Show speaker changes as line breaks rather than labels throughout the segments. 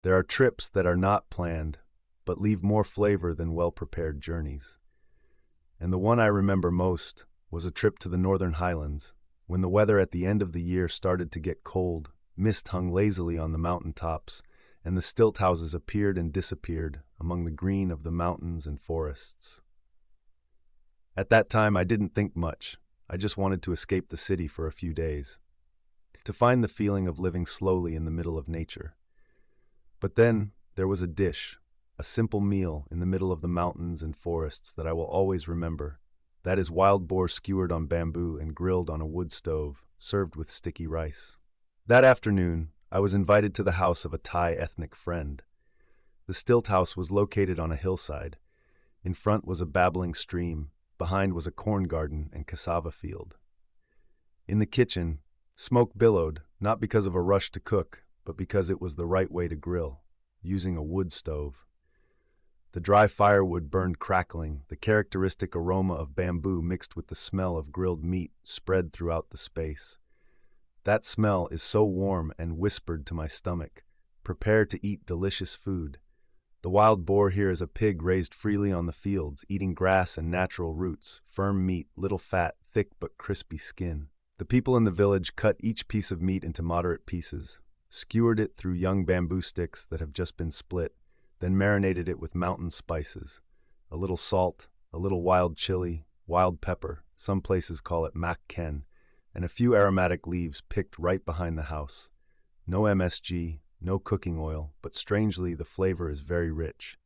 There are trips that are not planned, but leave more flavor than well-prepared journeys. And the one I remember most was a trip to the northern Highlands. When the weather at the end of the year started to get cold, mist hung lazily on the mountain tops, and the stilt houses appeared and disappeared among the green of the mountains and forests. At that time, I didn't think much. I just wanted to escape the city for a few days, to find the feeling of living slowly in the middle of nature. But then there was a dish, a simple meal in the middle of the mountains and forests that I will always remember. That is wild boar skewered on bamboo and grilled on a wood stove, served with sticky rice. That afternoon, I was invited to the house of a Thai ethnic friend. The stilt house was located on a hillside. In front was a babbling stream. Behind was a corn garden and cassava field. In the kitchen, smoke billowed, not because of a rush to cook, but because it was the right way to grill, using a wood stove. The dry firewood burned crackling, the characteristic aroma of bamboo mixed with the smell of grilled meat spread throughout the space. That smell is so warm and whispered to my stomach, prepare to eat delicious food. The wild boar here is a pig raised freely on the fields, eating grass and natural roots, firm meat, little fat, thick but crispy skin. The people in the village cut each piece of meat into moderate pieces, skewered it through young bamboo sticks that have just been split, then marinated it with mountain spices, a little salt, a little wild chili, wild pepper, some places call it mak ken, and a few aromatic leaves picked right behind the house. No MSG, no cooking oil, but strangely the flavor is very rich.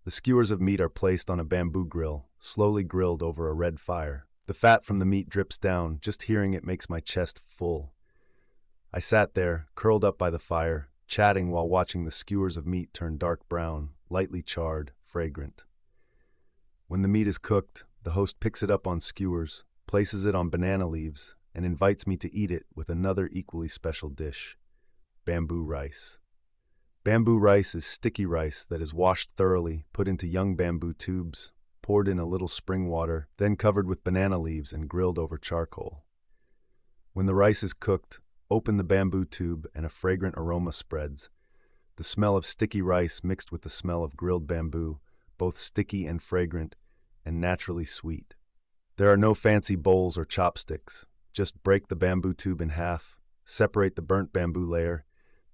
The skewers of meat are placed on a bamboo grill, slowly grilled over a red fire. The fat from the meat drips down, just hearing it makes my chest full. I sat there, curled up by the fire, chatting while watching the skewers of meat turn dark brown, lightly charred, fragrant. When the meat is cooked, the host picks it up on skewers, places it on banana leaves, and invites me to eat it with another equally special dish, bamboo rice. Bamboo rice is sticky rice that is washed thoroughly, put into young bamboo tubes, poured in a little spring water, then covered with banana leaves and grilled over charcoal. When the rice is cooked, open the bamboo tube and a fragrant aroma spreads. The smell of sticky rice mixed with the smell of grilled bamboo, both sticky and fragrant, and naturally sweet. There are no fancy bowls or chopsticks. Just break the bamboo tube in half, separate the burnt bamboo layer,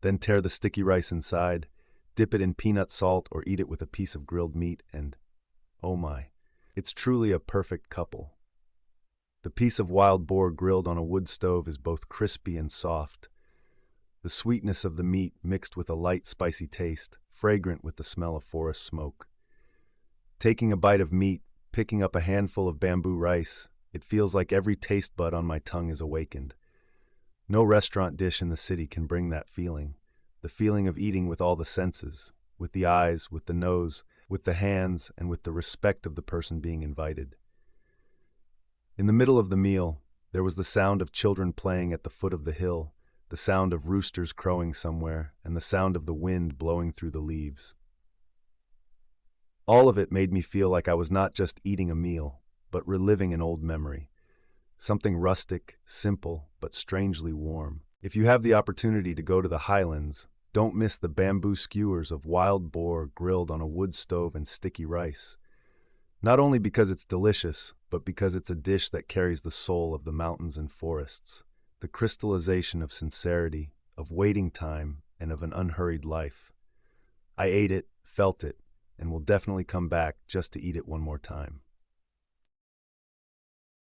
then tear the sticky rice inside, dip it in peanut salt or eat it with a piece of grilled meat, and oh my, it's truly a perfect couple. The piece of wild boar grilled on a wood stove is both crispy and soft. The sweetness of the meat mixed with a light spicy taste, fragrant with the smell of forest smoke. Taking a bite of meat, picking up a handful of bamboo rice, it feels like every taste bud on my tongue is awakened. No restaurant dish in the city can bring that feeling. The feeling of eating with all the senses, with the eyes, with the nose, with the hands, and with the respect of the person being invited. In the middle of the meal, there was the sound of children playing at the foot of the hill, the sound of roosters crowing somewhere, and the sound of the wind blowing through the leaves. All of it made me feel like I was not just eating a meal, but reliving an old memory. Something rustic, simple, but strangely warm. If you have the opportunity to go to the Highlands, don't miss the bamboo skewers of wild boar grilled on a wood stove and sticky rice. Not only because it's delicious, but because it's a dish that carries the soul of the mountains and forests, the crystallization of sincerity, of waiting time, and of an unhurried life. I ate it, felt it, and will definitely come back just to eat it one more time.